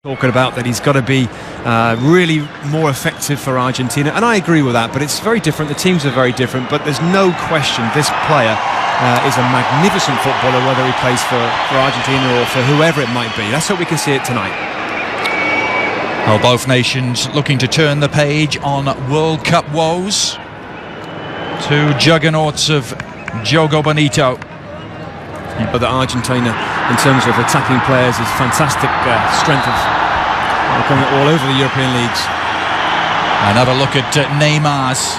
Talking about that he's got to be really more effective for Argentina, and I agree with that, but it's very different. The teams are very different, but there's no question this player is a magnificent footballer, whether he plays for Argentina or for whoever it might be. Let's hope we can see it tonight. Well, both nations looking to turn the page on World Cup woes. Two juggernauts of Jogo Bonito. But the Argentina, in terms of attacking players, is fantastic strength of coming all over the European leagues. Another look at Neymar's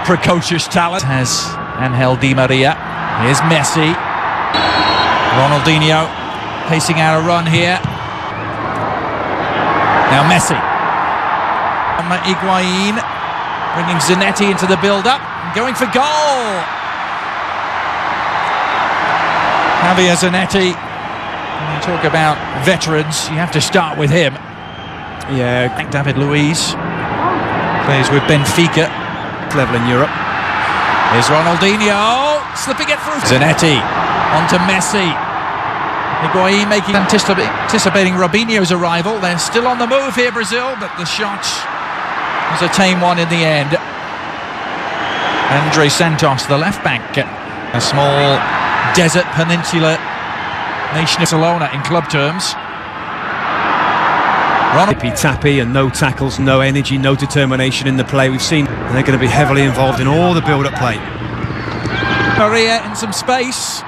precocious talent. Has Angel Di Maria. Here's Messi. Ronaldinho pacing out a run here. Now Messi. Higuain bringing Zanetti into the build-up. Going for goal. Javier Zanetti. When you talk about veterans, you have to start with him. Yeah, David Luiz plays with Benfica. Level in Europe. Here's Ronaldinho slipping it through. Zanetti onto Messi. Higuain anticipating Robinho's arrival. They're still on the move here, Brazil, but the shot was a tame one in the end. André Santos, the left back, a small desert peninsula nation of Barcelona in club terms. Tippy-tappy and no tackles, no energy, no determination in the play. We've seen they're going to be heavily involved in all the build-up play. Maria in some space.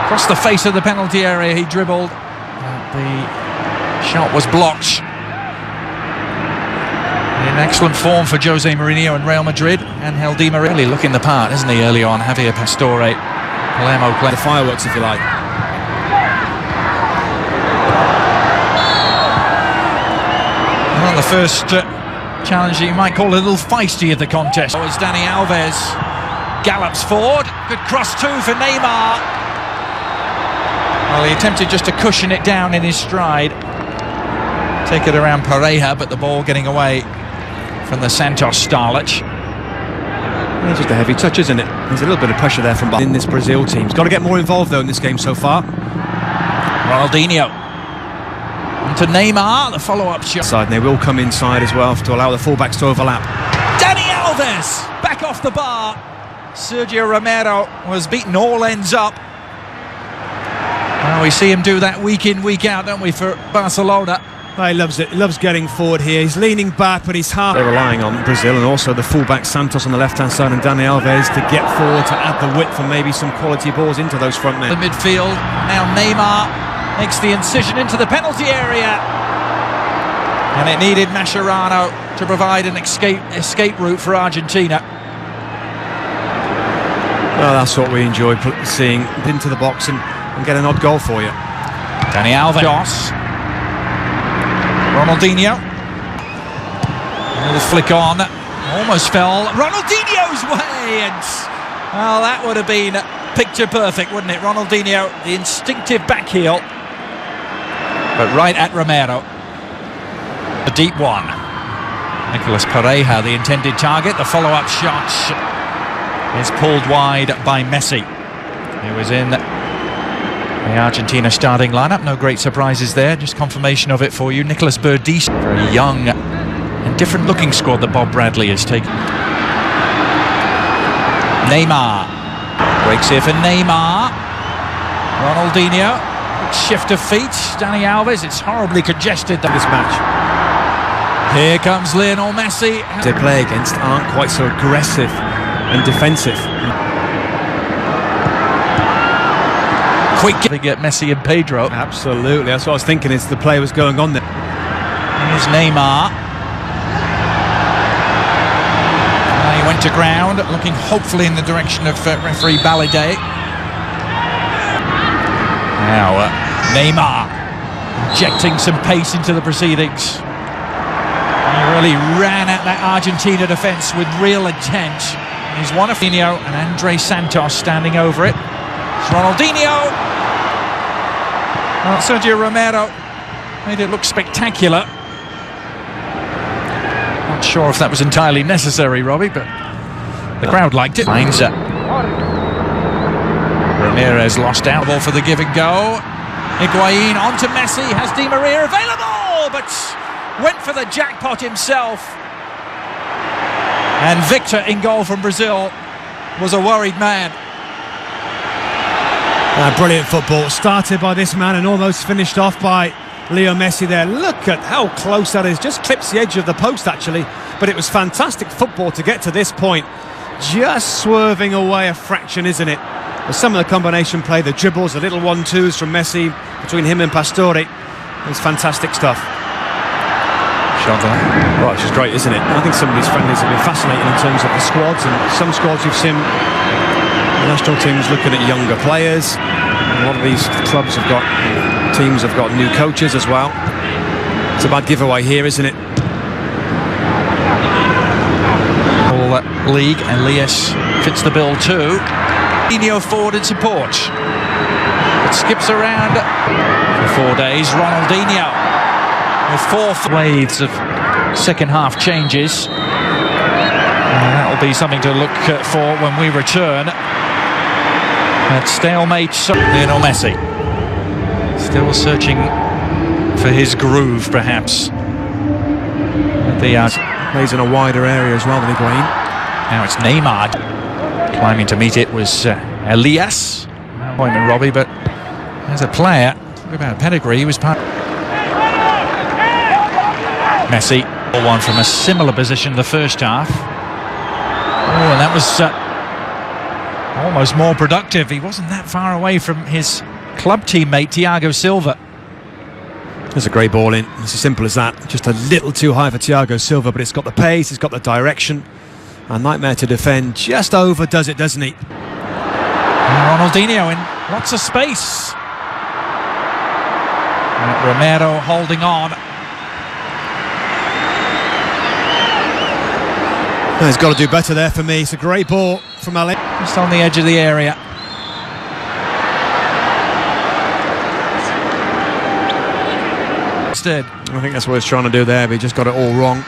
Across the face of the penalty area he dribbled. The shot was blocked. In excellent form for Jose Mourinho and Real Madrid. Angel Di Maria really looking the part, isn't he, early on? Javier Pastore, Palermo play. The fireworks, if you like. Well, the first challenge you might call a little feisty of the contest. Oh, it's Dani Alves. Gallops forward. Good cross too for Neymar. Well, he attempted just to cushion it down in his stride. Take it around Pareja, but the ball getting away from the Santos starlet. It's just a heavy touch, isn't it? There's a little bit of pressure there from in this Brazil team. He's got to get more involved though in this game so far. Ronaldinho into Neymar, the follow-up shot. Side, and they will come inside as well to allow the fullbacks to overlap. Dani Alves back off the bar. Sergio Romero was beaten all ends up. Well, we see him do that week in, week out, don't we, for Barcelona. He loves it. He loves getting forward here. He's leaning back, but he's hard. They're relying on Brazil and also the fullback Santos on the left-hand side and Dani Alves to get forward to add the width and maybe some quality balls into those front men. The midfield. Now Neymar makes the incision into the penalty area, and it needed Mascherano to provide an escape route for Argentina. Well, that's what we enjoy seeing, into the box and get an odd goal for you. Dani Alves. Ronaldinho. A little flick on. Almost fell Ronaldinho's way, and well, that would have been picture perfect, wouldn't it? Ronaldinho, the instinctive back heel, but right at Romero. A deep one. Nicolas Pareja, the intended target. The follow-up shot is pulled wide by Messi. He was in the Argentina starting lineup. No great surprises there, just confirmation of it for you. Nicolas Burdis, very young and different looking squad that Bob Bradley has taken. Neymar breaks here for Neymar. Ronaldinho, shift of feet. Dani Alves, it's horribly congested this match. Here comes Lionel Messi. They play against aren't quite so aggressive and defensive. Quick to get Messi and Pedro. Absolutely, that's what I was thinking as the play was going on there. Here's Neymar. He went to ground, looking hopefully in the direction of referee Balade. Now Neymar injecting some pace into the proceedings. He really ran at that Argentina defence with real intent. He's one of Ronaldinho and André Santos standing over it. It's Ronaldinho. Well, Sergio Romero made it look spectacular. Not sure if that was entirely necessary, Robbie, but the crowd liked it. Ramirez lost out ball for the give and go. Higuain onto Messi, has Di Maria available, but went for the jackpot himself. And Victor in goal from Brazil was a worried man. Brilliant football, started by this man and almost finished off by Leo Messi there. Look at how close that is, just clips the edge of the post actually, but it was fantastic football to get to this point. Just swerving away a fraction, isn't it? But some of the combination play, the dribbles, the little 1-2s from Messi between him and Pastore, it's fantastic stuff. Shot there. Well, it's just great, isn't it? I think some of these friendlies have been fascinating in terms of the squads, and some squads you've seen the national teams looking at younger players. A lot of these clubs have got, teams have got new coaches as well. It's a bad giveaway here, isn't it? All league, and Elias fits the bill too. Coutinho forward in support. It skips around for 4 days. Ronaldinho with 4 waves of second half changes. That'll be something to look for when we return. At stalemate, Lionel Messi still searching for his groove, perhaps. Plays in a wider area as well than Higuain. Now it's Neymar climbing to meet it. Was Elias. Appointment, Robbie, but as a player, talk about pedigree, he was part. Messi, one from a similar position the first half. Oh, and that was almost more productive. He wasn't that far away from his club teammate Thiago Silva. There's a great ball in. It's as simple as that. Just a little too high for Thiago Silva, but it's got the pace, it's got the direction. A nightmare to defend. Just overdoes it, doesn't he? And Ronaldinho in lots of space. And Romero holding on. No, he's got to do better there for me. It's a great ball from Ali. Just on the edge of the area. Instead. I think that's what he's trying to do there, but he just got it all wrong.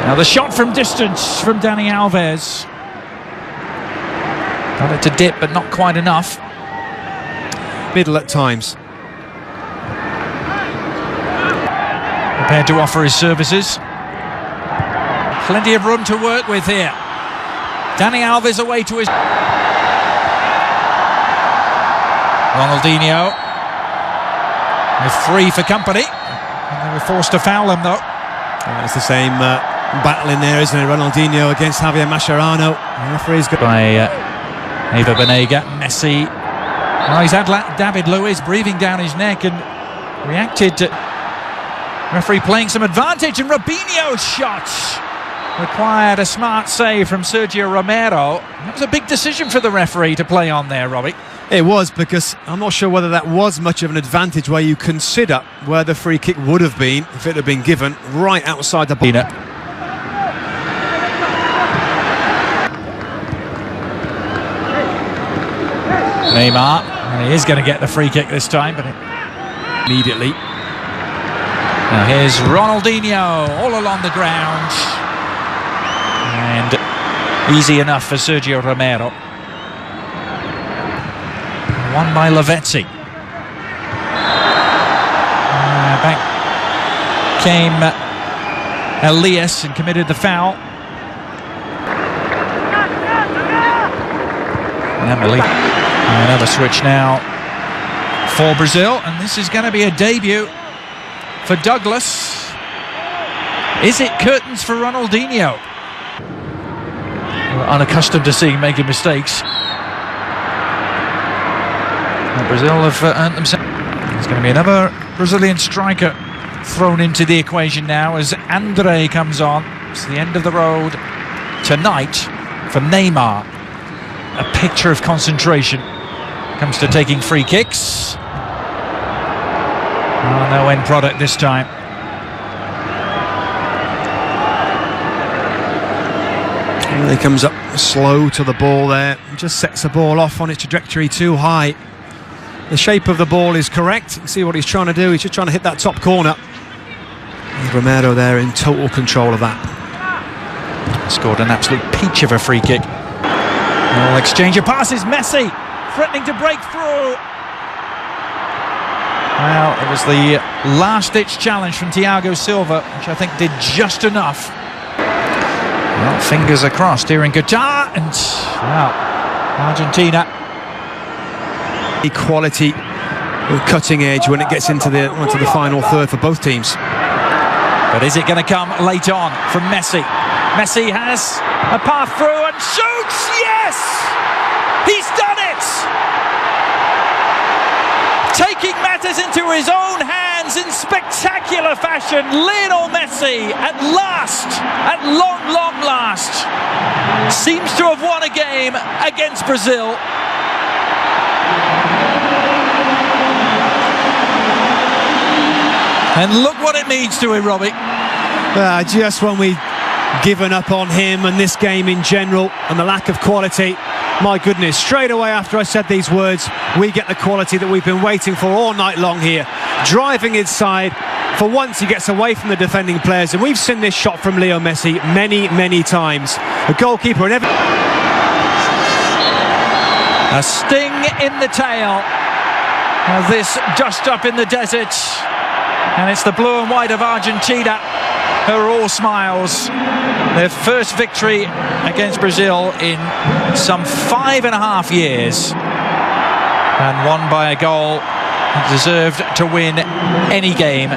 Now the shot from distance from Dani Alves. Got it to dip, but not quite enough. Middle at times. Prepared to offer his services. Plenty of room to work with here. Dani Alves away to his... Ronaldinho with 3 for company. And they were forced to foul him though. It's the same battle in there, isn't it? Ronaldinho against Javier Mascherano. The referee's got by Eva Banega. Messi. Well, he's had David Luiz breathing down his neck and reacted to referee playing some advantage, and Robinho's shot required a smart save from Sergio Romero. That was a big decision for the referee to play on there, Robbie. It was, because I'm not sure whether that was much of an advantage where you consider where the free kick would have been if it had been given right outside the box. Neymar, and he is going to get the free kick this time, but immediately. Now here's Ronaldinho all along the ground, and easy enough for Sergio Romero. Won by Lavezzi. Back came Elias and committed the foul. Another switch now for Brazil, and this is going to be a debut for Douglas. Is it curtains for Ronaldinho? We're unaccustomed to seeing making mistakes. Brazil have earned themselves. There's going to be another Brazilian striker thrown into the equation now as Andre comes on. It's the end of the road tonight for Neymar. A picture of concentration. Comes to taking free kicks. Oh, no end product this time. And he comes up slow to the ball there. Just sets the ball off on its trajectory too high. The shape of the ball is correct. You can see what he's trying to do. He's just trying to hit that top corner. And Romero there in total control of that. Scored an absolute peach of a free kick. Well, exchange of passes. Messi threatening to break through. Well, it was the last-ditch challenge from Thiago Silva, which I think did just enough. Well, fingers across, steering guitar, and well, Argentina. Equality, cutting edge when it gets into the final third for both teams. But is it going to come late on from Messi? Messi has a path through and shoots! Yes! He's done it! Taking matters into his own hands in spectacular fashion, Lionel Messi at last, at long last, seems to have won a game against Brazil. And look what it means to him, Robbie. Just when we've given up on him and this game in general and the lack of quality, my goodness, straight away after I said these words, we get the quality that we've been waiting for all night long here. Driving inside, for once he gets away from the defending players, and we've seen this shot from Leo Messi many times. The goalkeeper and every... A sting in the tail of this dust up in the desert. And it's the blue and white of Argentina who are all smiles. Their first victory against Brazil in some 5.5 years. And won by a goal. Deserved to win any game